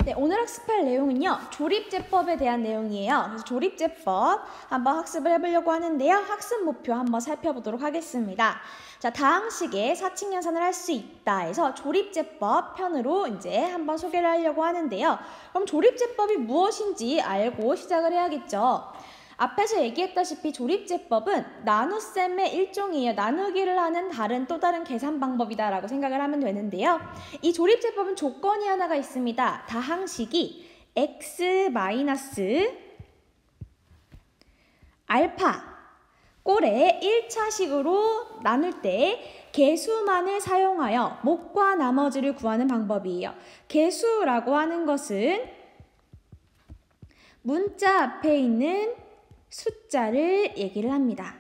네, 오늘 학습할 내용은요. 조립제법에 대한 내용이에요. 그래서 조립제법 한번 학습을 해보려고 하는데요. 학습 목표 한번 살펴보도록 하겠습니다. 자, 다항식의 사칙연산을 할 수 있다 해서 조립제법 편으로 이제 한번 소개를 하려고 하는데요. 그럼 조립제법이 무엇인지 알고 시작을 해야겠죠. 앞에서 얘기했다시피 조립제법은 나눗셈의 일종이에요. 나누기를 하는 또 다른 계산 방법이다라고 생각을 하면 되는데요. 이 조립제법은 조건이 하나가 있습니다. 다항식이 x 알파 꼴의 1차식으로 나눌 때 개수만을 사용하여 목과 나머지를 구하는 방법이에요. 개수라고 하는 것은 문자 앞에 있는 숫자를 얘기를 합니다.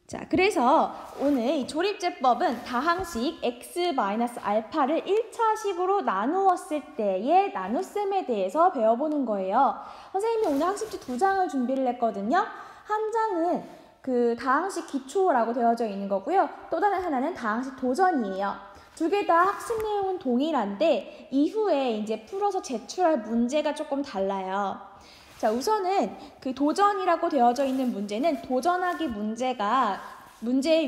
자, 그래서 오늘 이 조립제법은 다항식 x 알파를 1차식으로 나누었을 때의 나눗셈에 대해서 배워보는 거예요. 선생님이 오늘 학습지 2장을 준비를 했거든요. 한 장은 그 다항식 기초라고 되어져 있는 거고요. 또 다른 하나는 다항식 도전이에요. 두 개 다 학습 내용은 동일한데 이후에 이제 풀어서 제출할 문제가 조금 달라요. 자, 우선은 그 도전이라고 되어져 있는 문제는 도전하기 문제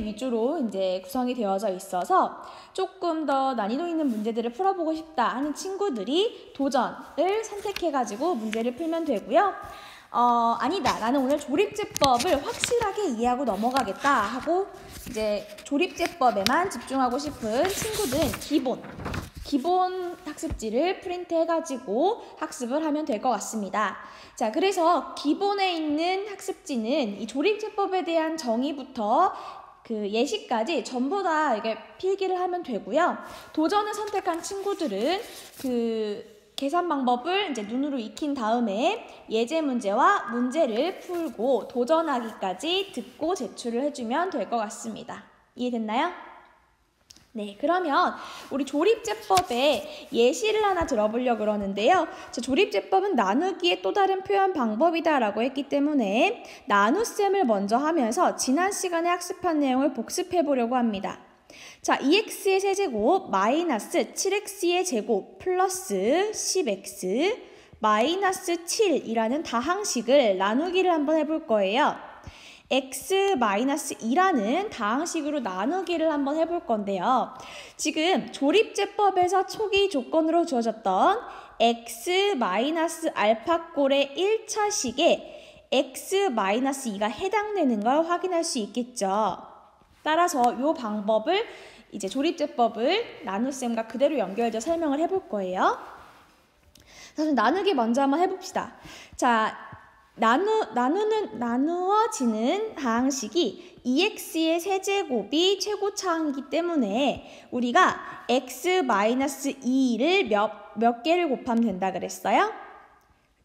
위주로 이제 구성이 되어져 있어서 조금 더 난이도 있는 문제들을 풀어보고 싶다 하는 친구들이 도전을 선택해가지고 문제를 풀면 되고요. 아니다. 나는 오늘 조립제법을 확실하게 이해하고 넘어가겠다 하고 이제 조립제법에만 집중하고 싶은 친구들은 기본 학습지를 프린트해가지고 학습을 하면 될 것 같습니다. 자, 그래서 기본에 있는 학습지는 이 조립제법에 대한 정의부터 그 예시까지 전부 다 이게 필기를 하면 되고요. 도전을 선택한 친구들은 그 계산 방법을 이제 눈으로 익힌 다음에 예제 문제와 문제를 풀고 도전하기까지 듣고 제출을 해주면 될 것 같습니다. 이해됐나요? 네, 그러면 우리 조립제법의 예시를 하나 들어보려고 그러는데요. 조립제법은 나누기의 또 다른 표현 방법이다라고 했기 때문에 나눗셈을 먼저 하면서 지난 시간에 학습한 내용을 복습해 보려고 합니다. 자, 2x의 세제곱 마이너스 7x의 제곱 플러스 10x 마이너스 7이라는 다항식을 나누기를 한번 해볼 거예요. x-2라는 다항식으로 나누기를 한번 해볼 건데요. 지금 조립제법에서 초기 조건으로 주어졌던 x-알파꼴의 1차식에 x-2가 해당되는 걸 확인할 수 있겠죠. 따라서 이 방법을 이제 조립제법을 나눗셈과 그대로 연결해서 설명을 해볼 거예요. 그래서 나누기 먼저 한번 해봅시다. 자, 나누어지는 다항식이 2x의 세제곱이 최고차이기 때문에 우리가 x-2를 몇 개를 곱하면 된다 그랬어요?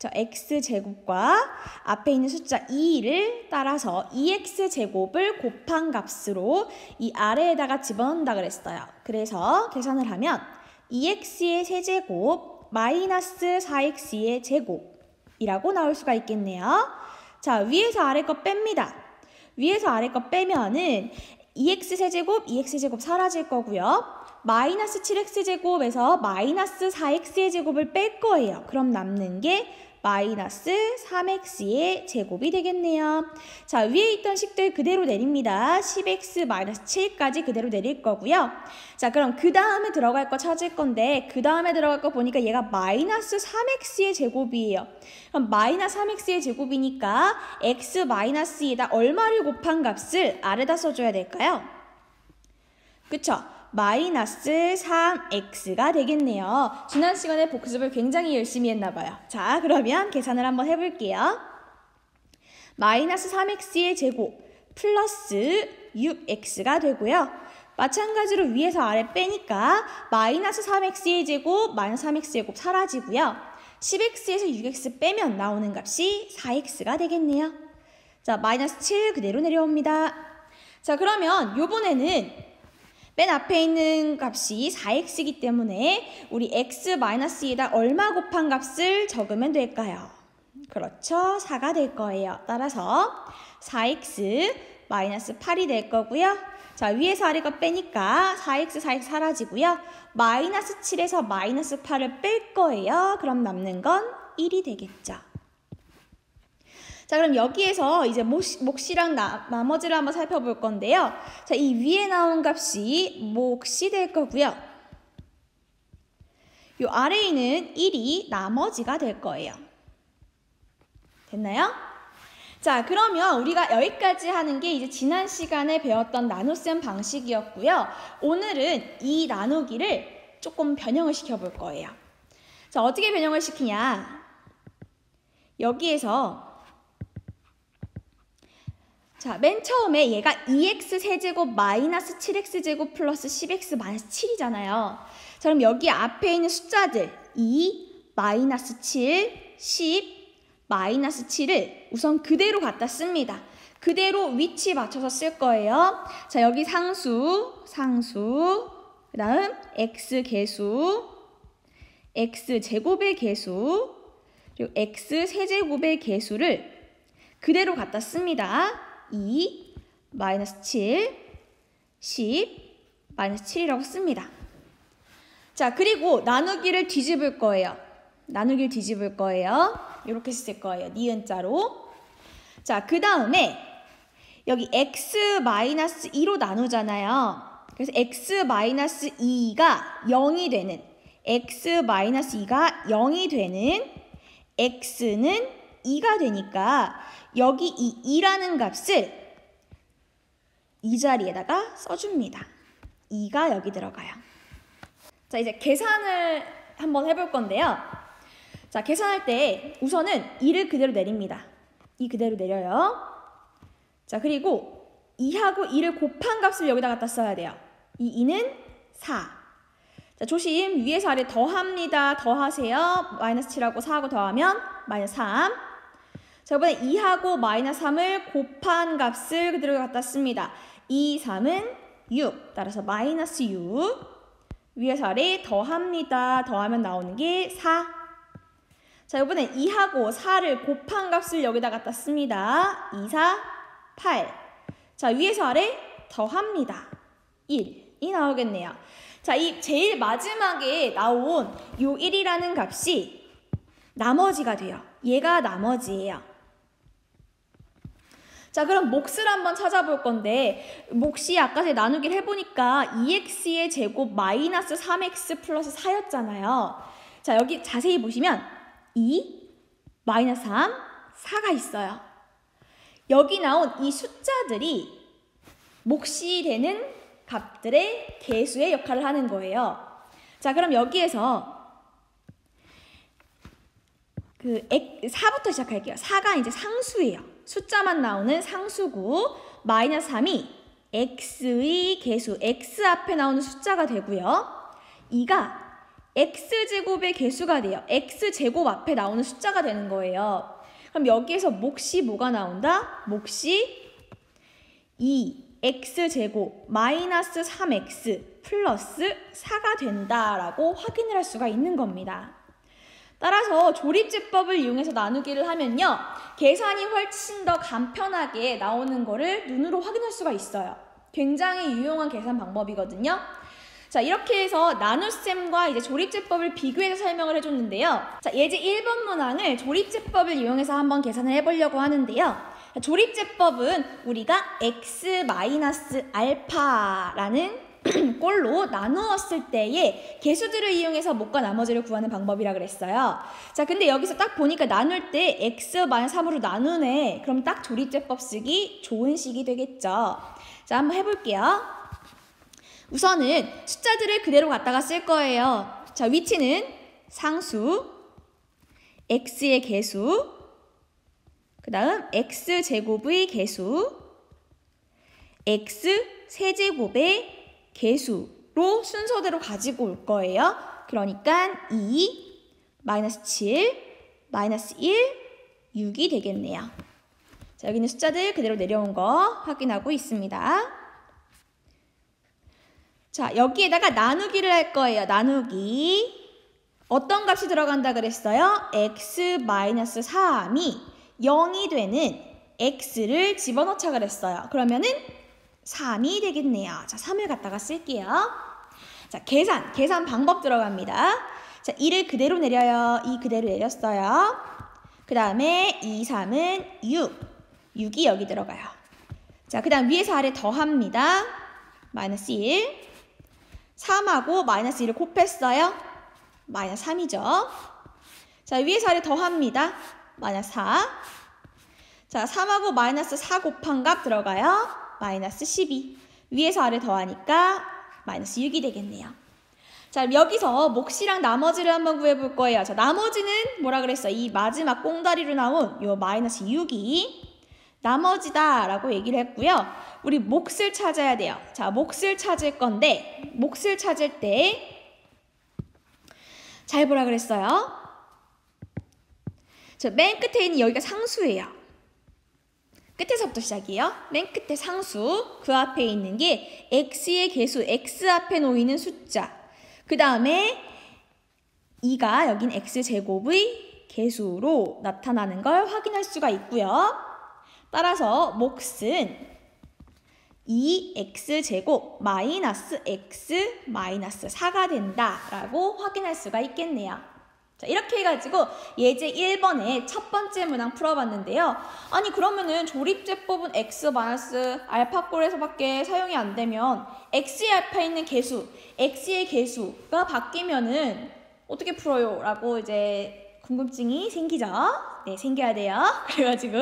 x제곱과 앞에 있는 숫자 2를 따라서 2x제곱을 곱한 값으로 이 아래에다가 집어넣는다 그랬어요. 그래서 계산을 하면 2x의 세제곱 마이너스 4x의 제곱 이라고 나올 수가 있겠네요. 자, 위에서 아래 거 뺍니다. 위에서 아래 거 빼면은 2x 사라질 거고요. 마이너스 7x제곱에서 마이너스 4x의 제곱을 뺄 거예요. 그럼 남는 게 마이너스 3x의 제곱이 되겠네요. 자, 위에 있던 식들 그대로 내립니다. 10x 마이너스 7까지 그대로 내릴 거고요. 자, 그럼 그 다음에 들어갈 거 찾을 건데 그 다음에 들어갈 거 보니까 얘가 마이너스 3x의 제곱이에요. 그럼 마이너스 3x의 제곱이니까 x 마이너스 2에다 얼마를 곱한 값을 아래다 써줘야 될까요? 그쵸? 마이너스 3x가 되겠네요. 지난 시간에 복습을 굉장히 열심히 했나봐요. 자, 그러면 계산을 한번 해볼게요. 마이너스 3x의 제곱 플러스 6x가 되고요. 마찬가지로 위에서 아래 빼니까 마이너스 3x의 제곱, 마이너스 3x의 제곱 사라지고요. 10x에서 6x 빼면 나오는 값이 4x가 되겠네요. 자, 마이너스 7 그대로 내려옵니다. 자, 그러면 요번에는 맨 앞에 있는 값이 4x이기 때문에 우리 x-2에다 얼마 곱한 값을 적으면 될까요? 그렇죠. 4가 될 거예요. 따라서 4x 마이너스 8이 될 거고요. 자, 위에서 아래가 빼니까 4x, 4x 사라지고요. 마이너스 7에서 마이너스 8을 뺄 거예요. 그럼 남는 건 1이 되겠죠. 자, 그럼 여기에서 이제 몫이랑 나머지를 한번 살펴볼 건데요. 자, 이 위에 나온 값이 몫이 될 거고요. 요 아래에 있는 1이 나머지가 될 거예요. 됐나요? 자, 그러면 우리가 여기까지 하는 게 이제 지난 시간에 배웠던 나눗셈 방식이었고요. 오늘은 이 나누기를 조금 변형을 시켜볼 거예요. 자, 어떻게 변형을 시키냐? 여기에서 자, 맨 처음에 얘가 2x 세제곱 마이너스 7x 제곱 플러스 10x 마이너스 7이잖아요. 자, 그럼 여기 앞에 있는 숫자들 2, 마이너스 7, 10, 마이너스 7을 우선 그대로 갖다 씁니다. 그대로 위치 맞춰서 쓸 거예요. 자, 여기 상수, 그 다음 x 개수, x 제곱의 개수, 그리고 x 세제곱의 개수를 그대로 갖다 씁니다. 2, 마이너스 7, 10, 마이너스 7이라고 씁니다. 자, 그리고 나누기를 뒤집을 거예요. 나누기를 뒤집을 거예요. 이렇게 쓸 거예요. 니은자로. 자, 그 다음에 여기 x-2로 나누잖아요. 그래서 x-2가 0이 되는 x-2가 0이 되는 x는 2가 되니까 여기 이 2라는 값을 이 자리에다가 써줍니다. 2가 여기 들어가요. 자, 이제 계산을 한번 해볼 건데요. 자, 계산할 때 우선은 2를 그대로 내립니다. 2 그대로 내려요. 자, 그리고 2하고 2를 곱한 값을 여기다 갖다 써야 돼요. 이 2는 4. 자, 조심. 위에서 아래 더합니다. 더하세요. 마이너스 7하고 4하고 더하면 마이너스 3. 자, 이번에 2하고 마이너스 3을 곱한 값을 그대로 갖다 씁니다. 2, 3은 6. 따라서 마이너스 6. 위에서 아래 더합니다. 더하면 나오는 게 4. 자, 이번엔 2하고 4를 곱한 값을 여기다 갖다 씁니다. 2, 4, 8. 자, 위에서 아래 더합니다. 1이 나오겠네요. 자, 이 제일 마지막에 나온 요 1이라는 값이 나머지가 돼요. 얘가 나머지예요. 자, 그럼 몫을 한번 찾아볼 건데 몫이 아까 전에 나누기를 해보니까 2x의 제곱 마이너스 3x 플러스 4였잖아요. 자, 여기 자세히 보시면 2, 마이너스 3, 4가 있어요. 여기 나온 이 숫자들이 몫이 되는 값들의 개수의 역할을 하는 거예요. 자, 그럼 여기에서 4부터 시작할게요. 4가 이제 상수예요. 숫자만 나오는 상수고 마이너스 3이 x의 개수, x 앞에 나오는 숫자가 되고요. 2가 x제곱의 개수가 돼요. x제곱 앞에 나오는 숫자가 되는 거예요. 그럼 여기에서 몫이 뭐가 나온다? 몫이 2x제곱 마이너스 3x 플러스 4가 된다라고 확인을 할 수가 있는 겁니다. 따라서 조립제법을 이용해서 나누기를 하면요. 계산이 훨씬 더 간편하게 나오는 거를 눈으로 확인할 수가 있어요. 굉장히 유용한 계산 방법이거든요. 자, 이렇게 해서 나눗셈과 이제 조립제법을 비교해서 설명을 해줬는데요. 자, 예제 1번 문항을 조립제법을 이용해서 한번 계산을 해보려고 하는데요. 조립제법은 우리가 x-알파라는 꼴로 나누었을 때의 개수들을 이용해서 몫과 나머지를 구하는 방법이라 그랬어요. 자, 근데 여기서 딱 보니까 나눌 때 x-3으로 나누네. 그럼 딱 조립제법 쓰기 좋은 식이 되겠죠. 자, 한번 해볼게요. 우선은 숫자들을 그대로 갖다가 쓸 거예요. 자, 위치는 상수, x의 개수, 그 다음 x제곱의 개수, x 세제곱의 개수로 순서대로 가지고 올 거예요. 그러니까 2, 마이너스 7, 마이너스 1, 6이 되겠네요. 자, 여기는 숫자들 그대로 내려온 거 확인하고 있습니다. 자, 여기에다가 나누기를 할 거예요. 나누기. 어떤 값이 들어간다 그랬어요? x-3이 0이 되는 x를 집어넣자 그랬어요. 그러면은 3이 되겠네요. 자, 3을 갖다가 쓸게요. 자, 계산 방법 들어갑니다. 자, 1을 그대로 내려요. 2 그대로 내렸어요. 그 다음에 2, 3은 6이 여기 들어가요. 자, 그 다음 위에서 아래 더합니다. 마이너스 1. 3하고 마이너스 1을 곱했어요. 마이너스 3이죠. 자, 위에서 아래 더합니다. 마이너스 4. 자, 3하고 마이너스 4 곱한 값 들어가요. 마이너스 12. 위에서 아래 더하니까 마이너스 6이 되겠네요. 자, 여기서 몫이랑 나머지를 한번 구해볼 거예요. 자, 나머지는 뭐라 그랬어요? 이 마지막 꽁다리로 나온 요 마이너스 6이 나머지다 라고 얘기를 했고요. 우리 몫을 찾아야 돼요. 자, 몫을 찾을 건데 몫을 찾을 때 잘 보라 그랬어요. 자, 맨 끝에 있는 여기가 상수예요. 끝에서부터 시작이에요. 맨 끝에 상수, 그 앞에 있는 게 x의 개수, x 앞에 놓이는 숫자. 그 다음에 2가 여긴 x제곱의 개수로 나타나는 걸 확인할 수가 있고요. 따라서 몫은 2x제곱 마이너스 x 마이너스 4가 된다라고 확인할 수가 있겠네요. 자, 이렇게 해가지고 예제 1번의 첫 번째 문항 풀어봤는데요. 아니 그러면은 조립제법은 x 마이너스 알파꼴에서밖에 사용이 안 되면 x의 알파에 있는 개수, x의 개수가 바뀌면은 어떻게 풀어요? 라고 이제 궁금증이 생기죠? 네, 생겨야 돼요. 그래가지고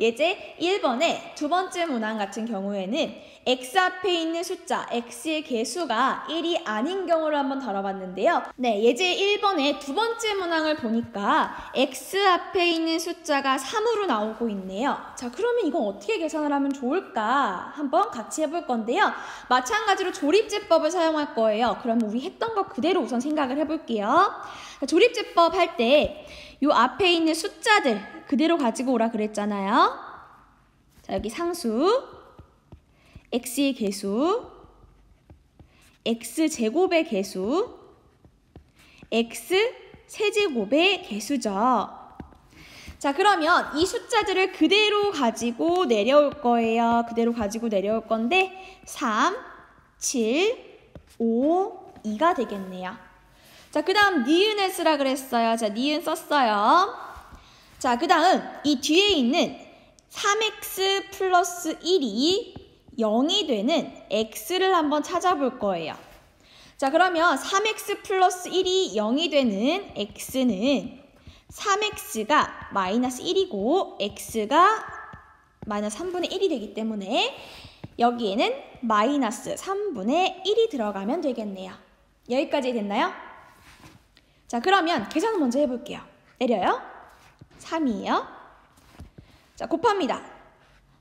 예제 1번의 두 번째 문항 같은 경우에는 x 앞에 있는 숫자, x의 개수가 1이 아닌 경우를 한번 다뤄봤는데요. 네, 예제 1번의 두 번째 문항을 보니까 x 앞에 있는 숫자가 3으로 나오고 있네요. 자, 그러면 이건 어떻게 계산을 하면 좋을까? 한번 같이 해볼 건데요. 마찬가지로 조립제법을 사용할 거예요. 그러면 우리 했던 거 그대로 우선 생각을 해볼게요. 조립제법 할 때 요 앞에 있는 숫자들 그대로 가지고 오라 그랬잖아요. 자, 여기 상수, x의 개수, x제곱의 개수, x세제곱의 개수죠. 자, 그러면 이 숫자들을 그대로 가지고 내려올 거예요. 그대로 가지고 내려올 건데 3, 7, 5, 2가 되겠네요. 자, 그 다음 니은을 쓰라 그랬어요. 자, 니은 썼어요. 자, 그 다음 이 뒤에 있는 3x 플러스 1이 0이 되는 x를 한번 찾아볼 거예요. 자, 그러면 3x 플러스 1이 0이 되는 x는 3x가 마이너스 1이고 x가 마이너스 3분의 1이 되기 때문에 여기에는 마이너스 3분의 1이 들어가면 되겠네요. 여기까지 됐나요? 자, 그러면 계산을 먼저 해볼게요. 내려요. 3이에요. 자, 곱합니다.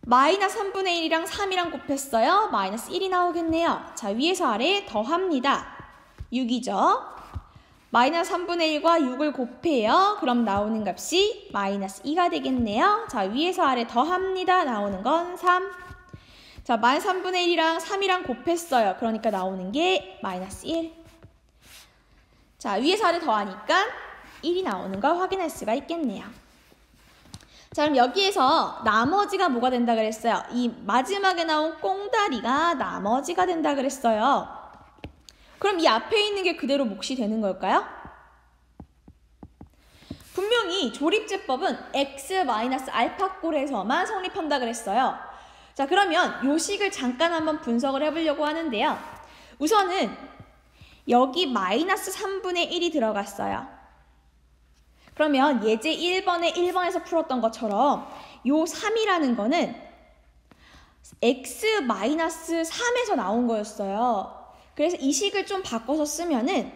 마이너스 3분의 1이랑 3이랑 곱했어요. 마이너스 1이 나오겠네요. 자, 위에서 아래 더합니다. 6이죠. 마이너스 3분의 1과 6을 곱해요. 그럼 나오는 값이 마이너스 2가 되겠네요. 자, 위에서 아래 더합니다. 나오는 건 3. 자, 마이너스 3분의 1이랑 3이랑 곱했어요. 그러니까 나오는 게 마이너스 1. 자, 위에서 아래 더하니까 1이 나오는 걸 확인할 수가 있겠네요. 자, 그럼 여기에서 나머지가 뭐가 된다 그랬어요? 이 마지막에 나온 꽁다리가 나머지가 된다 그랬어요. 그럼 이 앞에 있는 게 그대로 몫이 되는 걸까요? 분명히 조립제법은 x-알파꼴에서만 성립한다 그랬어요. 자, 그러면 요 식을 잠깐 한번 분석을 해보려고 하는데요. 우선은 여기 마이너스 3분의 1이 들어갔어요. 그러면 예제 1번에서 풀었던 것처럼 요 3이라는 거는 x-3에서 나온 거였어요. 그래서 이 식을 좀 바꿔서 쓰면은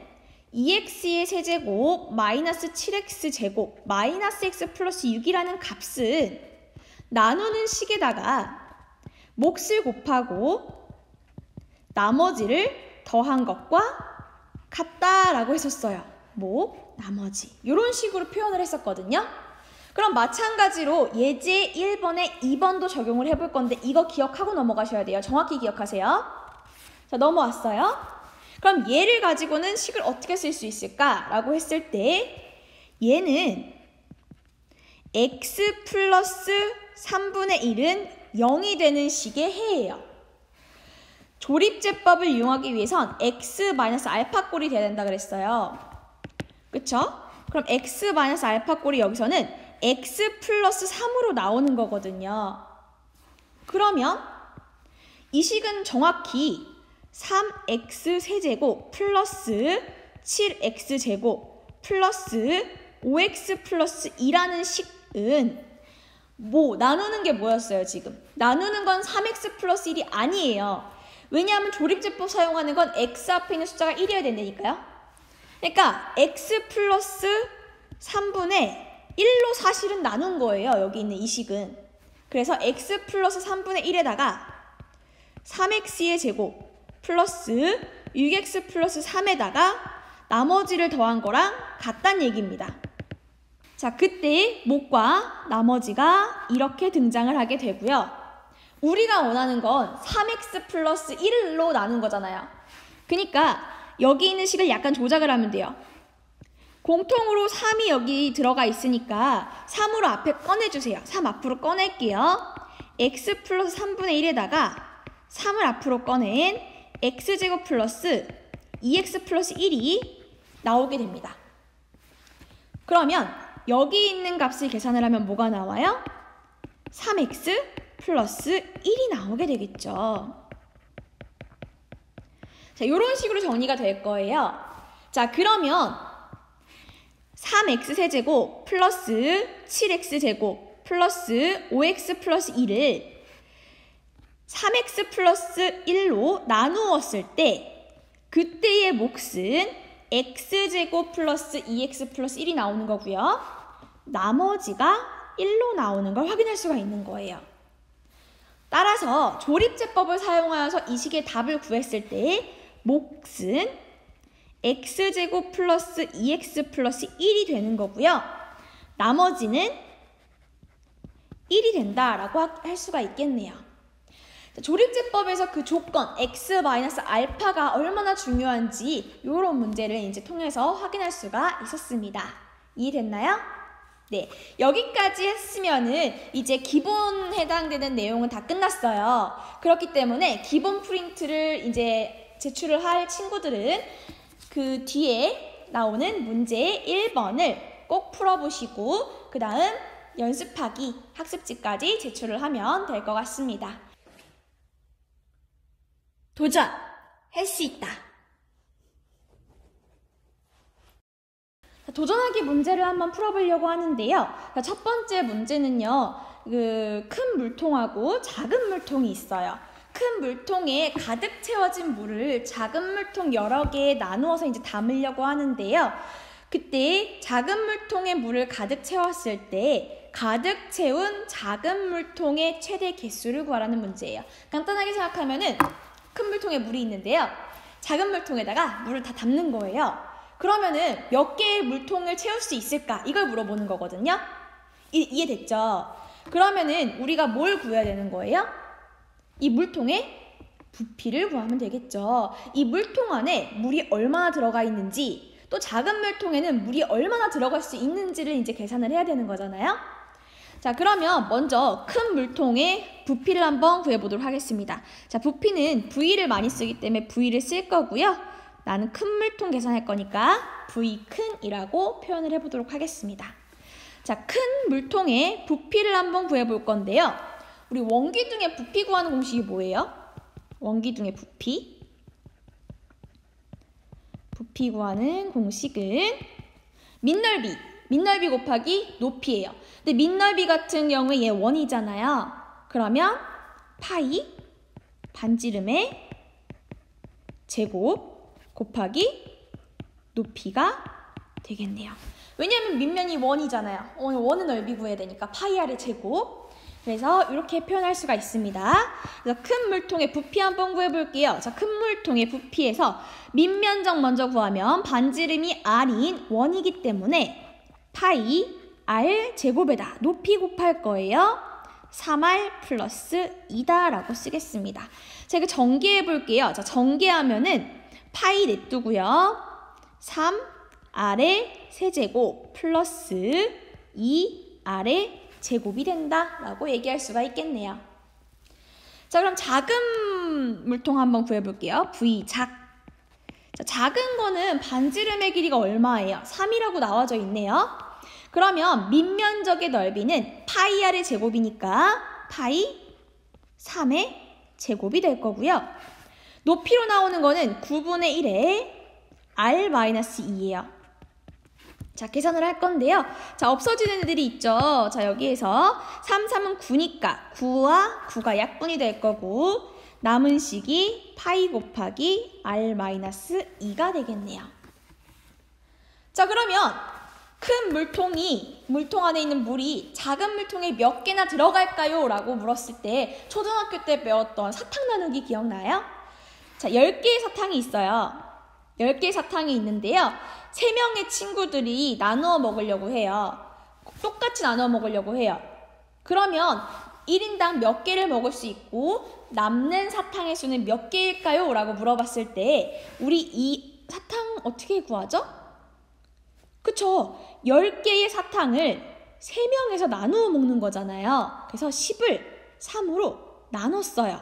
2x의 세제곱 마이너스 7x 제곱 마이너스 x 플러스 6이라는 값은 나누는 식에다가 몫을 곱하고 나머지를 더한 것과 같다라고 했었어요. 뭐? 나머지. 이런 식으로 표현을 했었거든요. 그럼 마찬가지로 예제 1번에 2번도 적용을 해볼 건데 이거 기억하고 넘어가셔야 돼요. 정확히 기억하세요. 자, 넘어왔어요. 그럼 얘를 가지고는 식을 어떻게 쓸 수 있을까라고 했을 때 얘는 x 플러스 3분의 1은 0이 되는 식의 해예요. 조립제법을 이용하기 위해선 x-알파 꼴이 돼야 된다 그랬어요. 그쵸? 그럼 x-알파 꼴이 여기서는 x 플러스 3으로 나오는 거거든요. 그러면 이 식은 정확히 3x 세제곱 플러스 7x 제곱 플러스 5x 플러스 2라는 식은 나누는 게 뭐였어요, 지금? 나누는 건 3x 플러스 1이 아니에요. 왜냐하면 조립제법 사용하는 건 x 앞에 있는 숫자가 1이어야 된다니까요. 그러니까 x 플러스 3분의 1로 사실은 나눈 거예요, 여기 있는 이 식은. 그래서 x 플러스 3분의 1에다가 3x의 제곱 플러스 6x 플러스 3에다가 나머지를 더한 거랑 같다는 얘기입니다. 자, 그때 목과 나머지가 이렇게 등장을 하게 되고요. 우리가 원하는 건 3x 플러스 1로 나눈 거잖아요. 그러니까 여기 있는 식을 약간 조작을 하면 돼요. 공통으로 3이 여기 들어가 있으니까 3으로 앞에 꺼내주세요. 3 앞으로 꺼낼게요. x 플러스 3분의 1에다가 3을 앞으로 꺼낸 x제곱 플러스 2x 플러스 1이 나오게 됩니다. 그러면 여기 있는 값을 계산을 하면 뭐가 나와요? 3x 플러스 1이 나오게 되겠죠. 자, 이런 식으로 정리가 될 거예요. 자, 그러면 3x 세제곱 플러스 7x 제곱 플러스 5x 플러스 2를 3x 플러스 1로 나누었을 때 그때의 몫은 x제곱 플러스 2x 플러스 1이 나오는 거고요. 나머지가 1로 나오는 걸 확인할 수가 있는 거예요. 따라서 조립제법을 사용하여서 이 식의 답을 구했을 때 몫은 x제곱 플러스 2x 플러스 1이 되는 거고요. 나머지는 1이 된다라고 할 수가 있겠네요. 조립제법에서 그 조건 x-알파가 얼마나 중요한지 이런 문제를 이제 통해서 확인할 수가 있었습니다. 이해됐나요? 네, 여기까지 했으면은 이제 기본 해당되는 내용은 다 끝났어요. 그렇기 때문에 기본 프린트를 이제 제출을 할 친구들은 그 뒤에 나오는 문제 1번을 꼭 풀어보시고 그 다음 연습하기 학습지까지 제출을 하면 될 것 같습니다. 도전! 할 수 있다! 도전하기 문제를 한번 풀어보려고 하는데요. 첫 번째 문제는요. 큰 물통하고 작은 물통이 있어요. 큰 물통에 가득 채워진 물을 작은 물통 여러 개에 나누어서 이제 담으려고 하는데요. 그때 작은 물통에 물을 가득 채웠을 때 가득 채운 작은 물통의 최대 개수를 구하라는 문제예요. 간단하게 생각하면은 큰 물통에 물이 있는데요. 작은 물통에다가 물을 다 담는 거예요. 그러면은 몇 개의 물통을 채울 수 있을까? 이걸 물어보는 거거든요. 이해됐죠? 그러면은 우리가 뭘 구해야 되는 거예요? 이 물통의 부피를 구하면 되겠죠. 이 물통 안에 물이 얼마나 들어가 있는지 또 작은 물통에는 물이 얼마나 들어갈 수 있는지를 이제 계산을 해야 되는 거잖아요. 자, 그러면 먼저 큰 물통의 부피를 한번 구해보도록 하겠습니다. 자, 부피는 V를 많이 쓰기 때문에 V를 쓸 거고요. 나는 큰 물통 계산할 거니까 V 큰이라고 표현을 해보도록 하겠습니다. 자, 큰 물통의 부피를 한번 구해볼 건데요. 우리 원기둥의 부피 구하는 공식이 뭐예요? 원기둥의 부피 구하는 공식은 밑넓이 곱하기 높이예요. 근데 밑넓이 같은 경우에 얘 원이잖아요. 그러면 파이 반지름의 제곱 곱하기 높이가 되겠네요. 왜냐하면 밑면이 원이잖아요. 원은 넓이 구해야 되니까 파이 r의 제곱. 그래서 이렇게 표현할 수가 있습니다. 그래서 큰 물통의 부피 한번 구해볼게요. 자, 큰 물통의 부피에서 밑면적 먼저 구하면 반지름이 r인 원이기 때문에 파이 r 제곱에다 높이 곱할 거예요. 3r 플러스 2다라고 쓰겠습니다. 자, 이거 전개해 볼게요. 자, 전개하면은 파이 냅두고요. 3r의 세제곱 플러스 2r의 제곱이 된다라고 얘기할 수가 있겠네요. 자, 그럼 작은 물통 한번 구해볼게요. V 작. 자, 작은 거는 반지름의 길이가 얼마예요? 3이라고 나와져 있네요. 그러면 밑면적의 넓이는 파이 r의 제곱이니까 파이 3의 제곱이 될 거고요. 높이로 나오는 거는 9분의 1의 r-2예요. 자, 계산을 할 건데요. 자, 없어지는 애들이 있죠. 자, 여기에서 3, 3은 9니까 9와 9가 약분이 될 거고 남은 식이 파이 곱하기 r-2가 되겠네요. 자, 그러면 큰 물통 안에 있는 물이 작은 물통에 몇 개나 들어갈까요? 라고 물었을 때 초등학교 때 배웠던 사탕 나누기 기억나요? 자, 10개의 사탕이 있어요. 10개의 사탕이 있는데요. 3명의 친구들이 나누어 먹으려고 해요. 똑같이 나누어 먹으려고 해요. 그러면 1인당 몇 개를 먹을 수 있고 남는 사탕의 수는 몇 개일까요? 라고 물어봤을 때 우리 이 사탕 어떻게 구하죠? 그쵸? 10개의 사탕을 3명에서 나누어 먹는 거잖아요. 그래서 10을 3으로 나눴어요.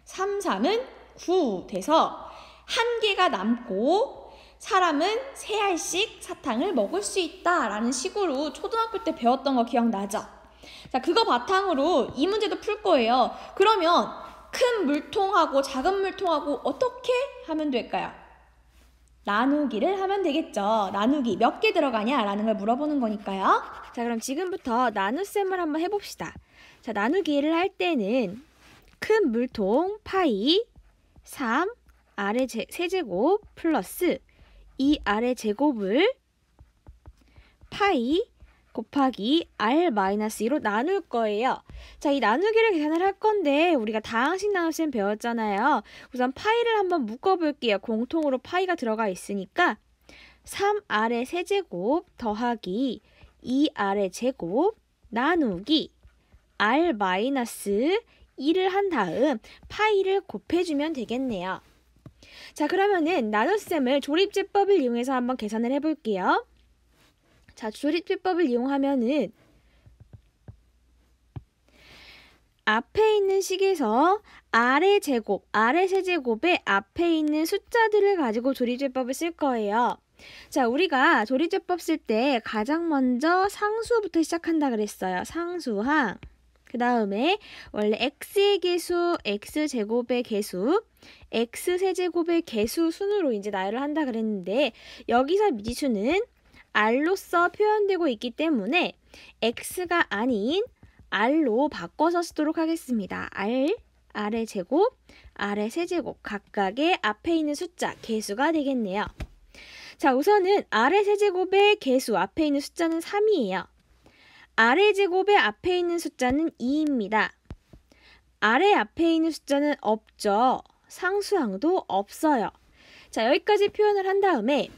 3, 3은 9 돼서 1개가 남고 사람은 3알씩 사탕을 먹을 수 있다라는 식으로 초등학교 때 배웠던 거 기억나죠? 자, 그거 바탕으로 이 문제도 풀 거예요. 그러면 큰 물통하고 작은 물통하고 어떻게 하면 될까요? 나누기를 하면 되겠죠. 나누기 몇 개 들어가냐라는 걸 물어보는 거니까요. 자, 그럼 지금부터 나눗셈을 한번 해봅시다. 자, 나누기를 할 때는 큰 물통 파이 3 r의 세제곱 플러스 2r의 제곱을 파이 곱하기 r-2로 나눌 거예요. 자, 이 나누기를 계산을 할 건데 우리가 다항식 나눗셈 배웠잖아요. 우선 파이를 한번 묶어볼게요. 공통으로 파이가 들어가 있으니까 3r의 세제곱 더하기 2r의 제곱 나누기 r-2를 한 다음 파이를 곱해주면 되겠네요. 자, 그러면은 나눗셈을 조립제법을 이용해서 한번 계산을 해볼게요. 자, 조립제법을 이용하면은 앞에 있는 식에서 r의 제곱, r의 세제곱에 앞에 있는 숫자들을 가지고 조립제법을 쓸 거예요. 자, 우리가 조립제법 쓸 때 가장 먼저 상수부터 시작한다 그랬어요. 상수항. 그 다음에 원래 x의 개수, x제곱의 개수, x세제곱의 개수 순으로 이제 나열을 한다 그랬는데 여기서 미지수는 r로서 표현되고 있기 때문에 x가 아닌 r로 바꿔서 쓰도록 하겠습니다. r의 제곱, r의 세제곱 각각의 앞에 있는 숫자, 개수가 되겠네요. 자, 우선은 r의 세제곱의 개수 앞에 있는 숫자는 3이에요. r의 제곱의 앞에 있는 숫자는 2입니다. r의 앞에 있는 숫자는 없죠. 상수항도 없어요. 자, 여기까지 표현을 한 다음에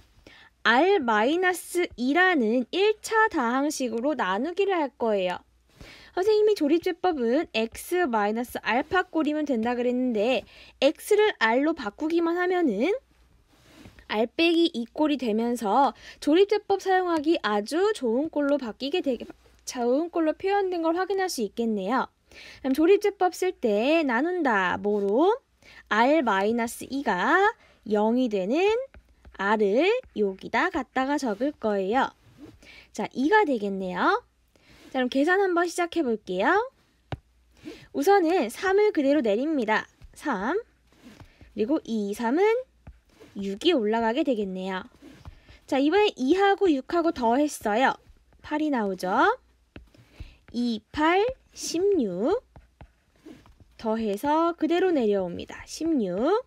r-2라는 1차 다항식으로 나누기를 할 거예요. 선생님이 조립제법은 x-알파 꼴이면 된다 그랬는데 x를 r로 바꾸기만 하면은 r 빼기 2꼴이 되면서 조립제법 사용하기 아주 좋은 꼴로 좋은 꼴로 표현된 걸 확인할 수 있겠네요. 그럼 조립제법 쓸 때 나눈다. 뭐로? r-2가 0이 되는 r을 여기다 갖다가 적을 거예요. 자, 2가 되겠네요. 자, 그럼 계산 한번 시작해 볼게요. 우선은 3을 그대로 내립니다. 3 그리고 2, 3은 6이 올라가게 되겠네요. 자, 이번에 2하고 6하고 더했어요. 8이 나오죠. 2, 8, 16 더해서 그대로 내려옵니다. 16.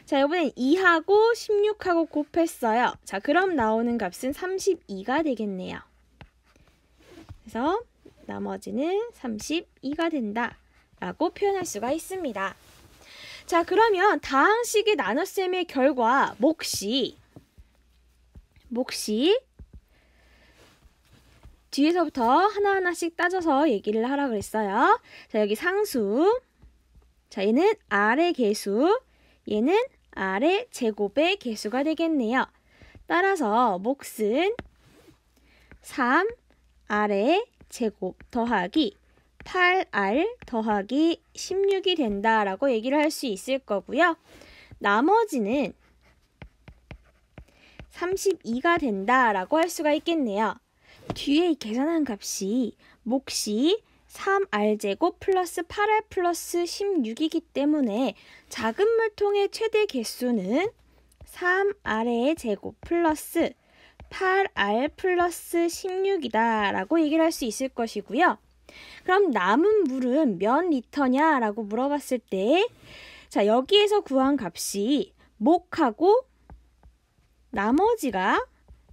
자, 이번엔 2하고 16하고 곱했어요. 자, 그럼 나오는 값은 32가 되겠네요. 그래서 나머지는 32가 된다 라고 표현할 수가 있습니다. 자, 그러면 다항식의 나눗셈의 결과 몫이 뒤에서부터 하나하나씩 따져서 얘기를 하라 그랬어요. 자, 여기 상수. 자, 얘는 r의 개수. 얘는 r의 제곱의 개수가 되겠네요. 따라서 몫은 3r의 제곱 더하기 8R 더하기 16이 된다라고 얘기를 할 수 있을 거고요. 나머지는 32가 된다라고 할 수가 있겠네요. 뒤에 이 계산한 값이 몫이 3R제곱 플러스 8R 플러스 16이기 때문에 작은 물통의 최대 개수는 3R의 제곱 플러스 8R 플러스 16이다 라고 얘기를 할 수 있을 것이고요. 그럼 남은 물은 몇 리터냐 라고 물어봤을 때, 자, 여기에서 구한 값이 몫하고 나머지가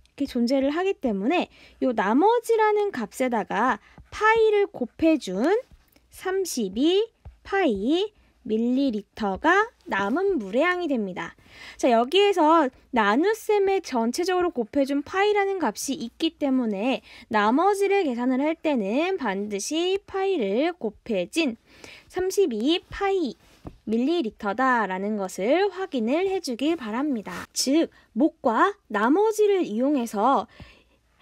이렇게 존재를 하기 때문에 이 나머지라는 값에다가 파이를 곱해준 32 파이 밀리리터가 남은 물의 양이 됩니다. 자, 여기에서 나눗셈에 전체적으로 곱해준 파이라는 값이 있기 때문에 나머지를 계산을 할 때는 반드시 파이를 곱해진 32 파이 밀리리터다라는 것을 확인을 해주길 바랍니다. 즉, 몫과 나머지를 이용해서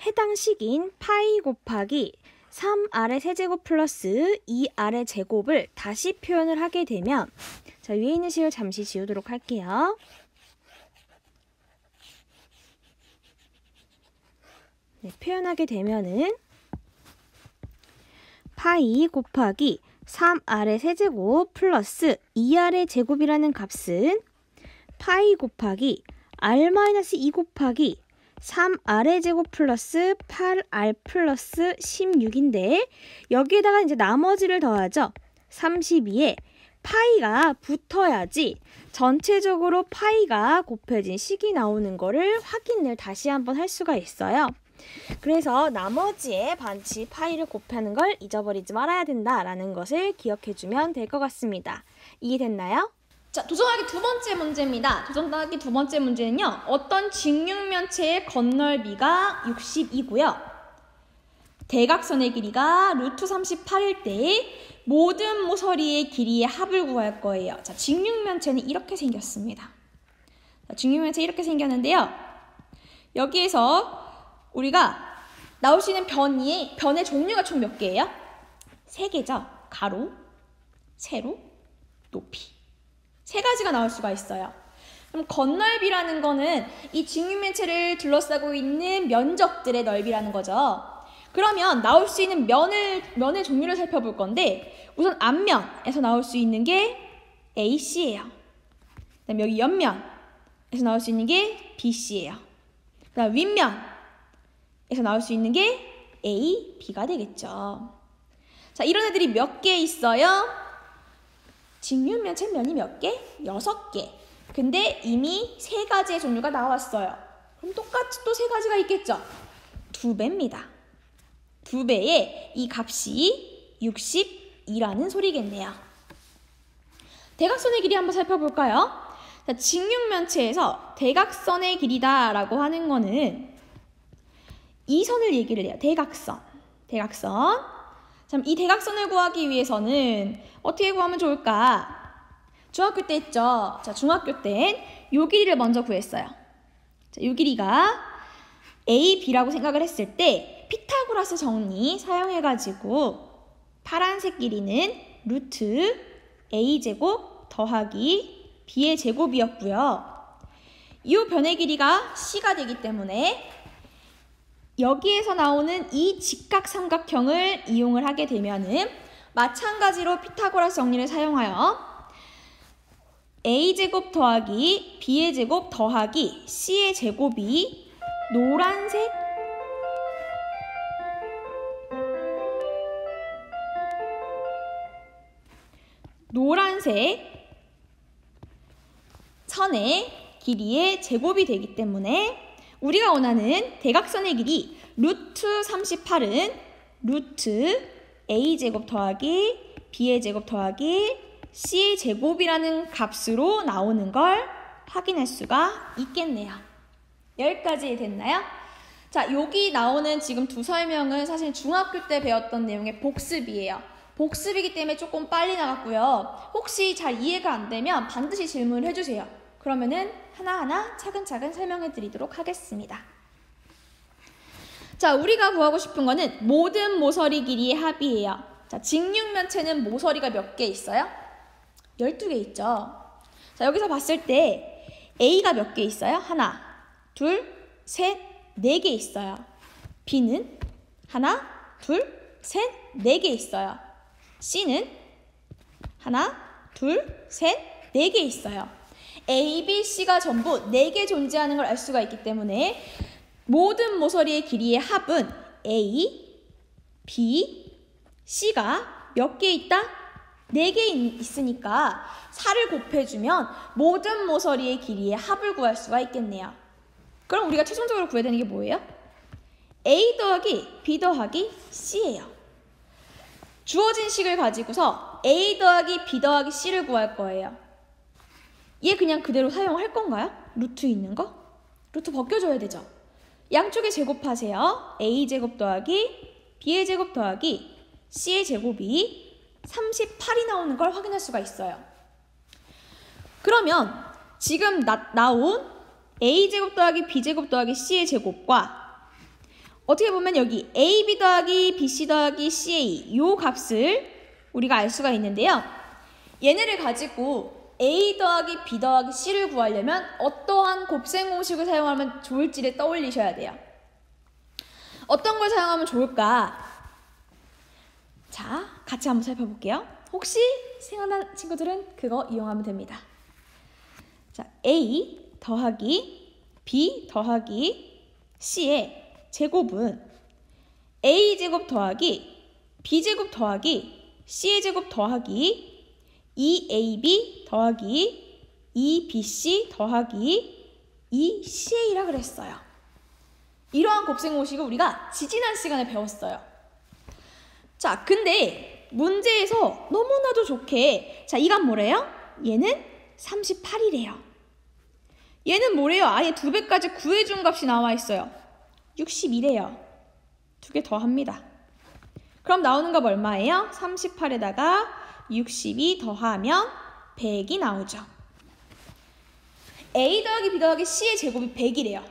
해당 식인 파이 곱하기 3R의 세제곱 플러스 2R의 제곱을 다시 표현을 하게 되면, 자, 위에 있는 식을 잠시 지우도록 할게요. 네, 표현하게 되면은 파이 곱하기 3R의 세제곱 플러스 2R의 제곱이라는 값은 파이 곱하기 R-2 곱하기 3R의 제곱 플러스 8R 플러스 16인데 여기에다가 이제 나머지를 더하죠. 32에 파이가 붙어야지 전체적으로 파이가 곱해진 식이 나오는 거를 확인을 다시 한번 할 수가 있어요. 그래서 나머지에 반드시 파이를 곱하는 걸 잊어버리지 말아야 된다라는 것을 기억해주면 될 것 같습니다. 이해됐나요? 자, 도전하기 두 번째 문제입니다. 도전하기 두 번째 문제는요. 어떤 직육면체의 건널비가 60이고요. 대각선의 길이가 루트 38일 때 모든 모서리의 길이의 합을 구할 거예요. 자, 직육면체는 이렇게 생겼습니다. 자, 직육면체 이렇게 생겼는데요. 여기에서 우리가 나올 수 있는 변의 종류가 총 몇 개예요? 3개죠. 가로, 세로, 높이. 3가지가 나올 수가 있어요. 그럼 건널비라는 거는 이 직육면체를 둘러싸고 있는 면적들의 넓이라는 거죠. 그러면 나올 수 있는 면의 종류를 살펴볼 건데 우선 앞면에서 나올 수 있는 게 AC예요. 그다음 여기 옆면에서 나올 수 있는 게 BC예요. 그다음 윗면에서 나올 수 있는 게 A, B가 되겠죠. 자, 이런 애들이 몇 개 있어요? 직육면체 면이 몇 개? 6개. 근데 이미 3가지의 종류가 나왔어요. 그럼 똑같이 또 3가지가 있겠죠? 2배입니다. 2배에 이 값이 62라는 소리겠네요. 대각선의 길이 한번 살펴볼까요? 자, 직육면체에서 대각선의 길이다라고 하는 거는 이 선을 얘기를 해요. 대각선. 참, 이 대각선을 구하기 위해서는 어떻게 구하면 좋을까? 중학교 때 했죠. 자, 중학교 땐 요 길이를 먼저 구했어요. 자, 요 길이가 A, B라고 생각을 했을 때 피타고라스 정리 사용해가지고 파란색 길이는 루트 A제곱 더하기 B의 제곱이었고요. 이 변의 길이가 C가 되기 때문에 여기에서 나오는 이 직각삼각형을 이용을 하게 되면은 마찬가지로 피타고라스 정리를 사용하여 A제곱 더하기 B의 제곱 더하기 C의 제곱이 노란색 선의 길이의 제곱이 되기 때문에 우리가 원하는 대각선의 길이 루트 38은 루트 A제곱 더하기 B의 제곱 더하기 C의 제곱이라는 값으로 나오는 걸 확인할 수가 있겠네요. 여기까지 됐나요? 자, 여기 나오는 지금 두 설명은 사실 중학교 때 배웠던 내용의 복습이에요. 복습이기 때문에 조금 빨리 나갔고요. 혹시 잘 이해가 안 되면 반드시 질문을 해주세요. 그러면은 하나하나 차근차근 설명해 드리도록 하겠습니다. 자, 우리가 구하고 싶은 거는 모든 모서리 길이의 합이에요. 자, 직육면체는 모서리가 몇 개 있어요? 12개 있죠. 자, 여기서 봤을 때 A가 몇 개 있어요? 하나, 둘, 셋, 4개 있어요. B는 하나, 둘, 셋, 4개 있어요. C는 하나, 둘, 셋, 4개 있어요. A, B, C가 전부 4개 존재하는 걸 알 수가 있기 때문에 모든 모서리의 길이의 합은 A, B, C가 몇 개 있다? 4개 있으니까 4를 곱해주면 모든 모서리의 길이의 합을 구할 수가 있겠네요. 그럼 우리가 최종적으로 구해야 되는 게 뭐예요? A 더하기 B 더하기 C예요. 주어진 식을 가지고서 A 더하기 B 더하기 C를 구할 거예요. 얘 그냥 그대로 사용할 건가요? 루트 있는 거? 루트 벗겨줘야 되죠. 양쪽에 제곱하세요. A 제곱 더하기 B의 제곱 더하기 C의 제곱이 38이 나오는 걸 확인할 수가 있어요. 그러면 지금 나온 A 제곱 더하기 B 제곱 더하기 C의 제곱과 어떻게 보면 여기 AB 더하기 BC 더하기 CA 요 값을 우리가 알 수가 있는데요. 얘네를 가지고 A 더하기 B 더하기 C를 구하려면 어떠한 곱셈 공식을 사용하면 좋을지를 떠올리셔야 돼요. 어떤 걸 사용하면 좋을까? 자, 같이 한번 살펴볼게요. 혹시 생각난 친구들은 그거 이용하면 됩니다. 자, A 더하기 B 더하기 C의 제곱은 A 제곱 더하기 B 제곱 더하기 C의 제곱 더하기 2AB 더하기 2BC 더하기 2CA라 그랬어요. 이러한 곱셈 공식을 우리가 지지난 시간에 배웠어요. 자, 근데 문제에서 너무나도 좋게 자, 이건 뭐래요? 얘는 38이래요. 얘는 뭐래요? 아예 2배까지 구해준 값이 나와 있어요. 62래요. 2개 더 합니다. 그럼 나오는 값 얼마예요? 38에다가 62 더하면 100이 나오죠. A 더하기 B 더하기 C의 제곱이 100이래요.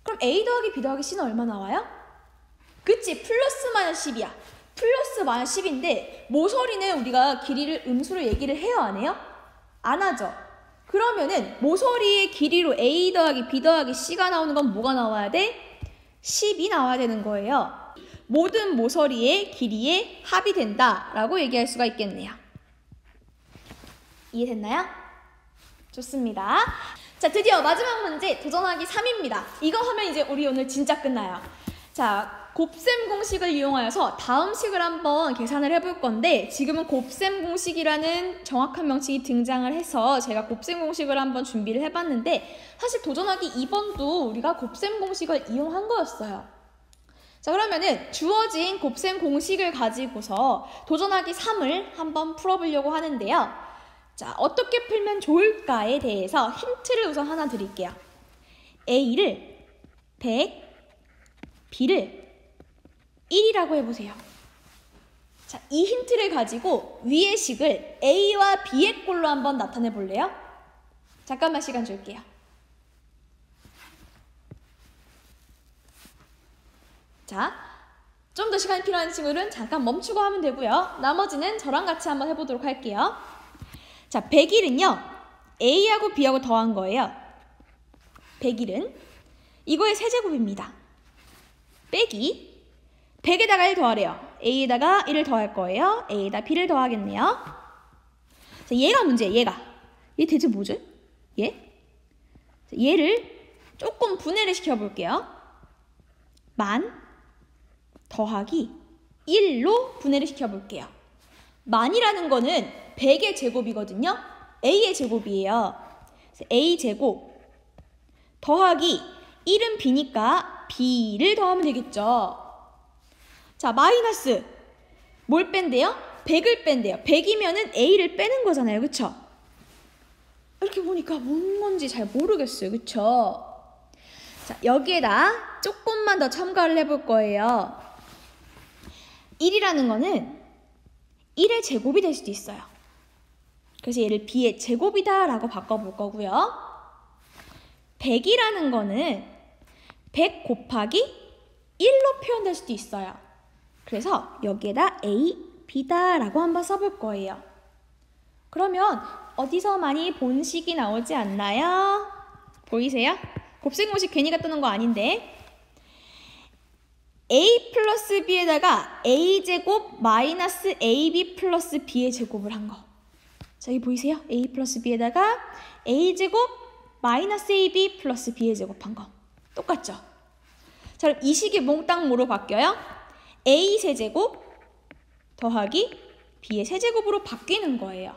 그럼 A 더하기 B 더하기 C는 얼마 나와요? 그치, 플러스 마이너스 10이야. 플러스 마이너스 10인데 모서리는 우리가 길이를 음수로 얘기를 해요, 안 해요? 안 하죠. 그러면은 모서리의 길이로 A 더하기 B 더하기 C가 나오는 건 뭐가 나와야 돼? 10이 나와야 되는 거예요. 모든 모서리의 길이의 합이 된다라고 얘기할 수가 있겠네요. 이해됐나요? 좋습니다. 자, 드디어 마지막 문제 도전하기 3입니다. 이거 하면 이제 우리 오늘 진짜 끝나요. 자, 곱셈 공식을 이용하여서 다음 식을 한번 계산을 해볼 건데 지금은 곱셈 공식이라는 정확한 명칭이 등장을 해서 제가 곱셈 공식을 한번 준비를 해봤는데 사실 도전하기 2번도 우리가 곱셈 공식을 이용한 거였어요. 자, 그러면은 주어진 곱셈 공식을 가지고서 도전하기 3을 한번 풀어보려고 하는데요. 자, 어떻게 풀면 좋을까에 대해서 힌트를 우선 하나 드릴게요. A를 100, B를 1이라고 해보세요. 자, 이 힌트를 가지고 위의 식을 A와 B의 꼴로 한번 나타내 볼래요? 잠깐만 시간 줄게요. 자, 좀 더 시간이 필요한 친구는 잠깐 멈추고 하면 되고요. 나머지는 저랑 같이 한번 해보도록 할게요. 자, 101은요. A하고 B하고 더한 거예요. 101은 이거의 세제곱입니다. 빼기 100에다가 1 더하래요. A에다가 1을 더할 거예요. A에다 B를 더하겠네요. 자, 얘가 문제예요. 얘 대체 뭐죠? 얘를 조금 분해를 시켜볼게요. 만 더하기 1로 분해를 시켜볼게요. 만이라는 거는 100의 제곱이거든요. A의 제곱이에요. A 제곱 더하기 1은 B니까 B를 더하면 되겠죠. 자, 마이너스 뭘 뺀대요? 100을 뺀대요. 100이면은 A를 빼는 거잖아요. 그쵸? 이렇게 보니까 뭔 건지 잘 모르겠어요. 그쵸? 자, 여기에다 조금만 더 첨가를 해볼 거예요. 1이라는 거는 1의 제곱이 될 수도 있어요. 그래서 얘를 B의 제곱이다 라고 바꿔볼 거고요. 100이라는 거는 100 곱하기 1로 표현될 수도 있어요. 그래서 여기에다 A B다 라고 한번 써볼 거예요. 그러면 어디서 많이 본 식이 나오지 않나요? 보이세요? 곱셈공식 괜히 갖다 놓은 거 아닌데. A 플러스 B에다가 A제곱 마이너스 AB 플러스 B의 제곱을 한 거. 자, 여기 보이세요? A 플러스 B에다가 A제곱 마이너스 AB 플러스 B의 제곱한 거. 똑같죠? 자, 그럼 이 식이 몽땅 뭐로 바뀌어요? A 세제곱 더하기 B의 세제곱으로 바뀌는 거예요.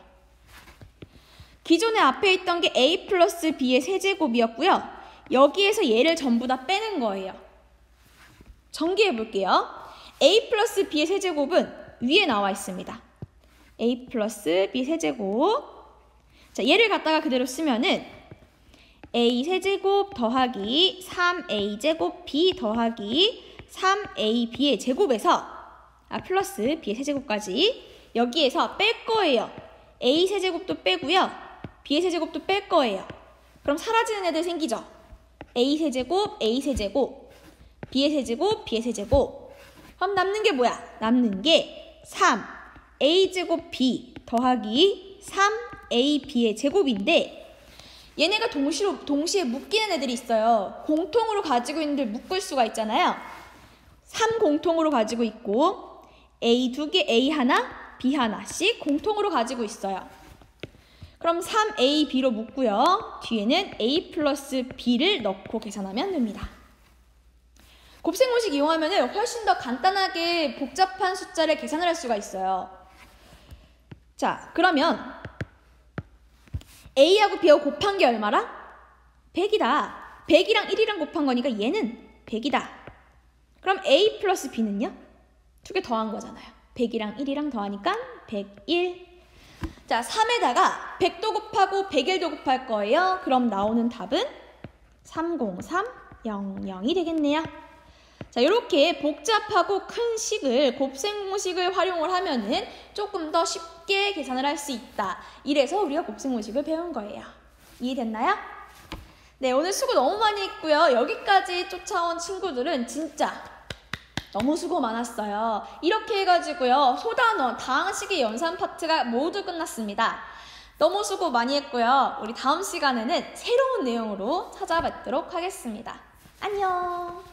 기존에 앞에 있던 게 A 플러스 B의 세제곱이었고요. 여기에서 얘를 전부 다 빼는 거예요. 전개해 볼게요. A 플러스 B의 세제곱은 위에 나와 있습니다. A 플러스 B 세제곱. 자, 얘를 갖다가 그대로 쓰면은 A 세제곱 더하기 3A제곱 B 더하기 3AB의 제곱에서 플러스 B의 세제곱까지 여기에서 뺄 거예요. A 세제곱도 빼고요. B의 세제곱도 뺄 거예요. 그럼 사라지는 애들 생기죠? A 세제곱, A 세제곱, B의 세제곱, B의 세제곱. 그럼 남는 게 뭐야? 남는 게 3A제곱 B 더하기 3AB의 제곱인데 얘네가 동시에 묶이는 애들이 있어요. 공통으로 가지고 있는 애들 묶을 수가 있잖아요. 3 공통으로 가지고 있고 A 2개, A 하나, B 하나씩 공통으로 가지고 있어요. 그럼 3AB로 묶고요. 뒤에는 A 플러스 B를 넣고 계산하면 됩니다. 곱셈공식 이용하면 훨씬 더 간단하게 복잡한 숫자를 계산을 할 수가 있어요. 자, 그러면 A하고 B하고 곱한 게 얼마라? 100이다. 100이랑 1이랑 곱한 거니까 얘는 100이다. 그럼 A 플러스 B는요? 2개 더한 거잖아요. 100이랑 1이랑 더하니까 101. 자, 3에다가 100도 곱하고 101도 곱할 거예요. 그럼 나오는 답은 30300이 되겠네요. 자, 이렇게 복잡하고 큰 식을 곱셈공식을 활용을 하면은 조금 더 쉽게 계산을 할 수 있다. 이래서 우리가 곱셈공식을 배운 거예요. 이해됐나요? 네, 오늘 수고 너무 많이 했고요. 여기까지 쫓아온 친구들은 진짜 너무 수고 많았어요. 이렇게 해가지고요. 소단원, 다항식의 연산 파트가 모두 끝났습니다. 너무 수고 많이 했고요. 우리 다음 시간에는 새로운 내용으로 찾아뵙도록 하겠습니다. 안녕!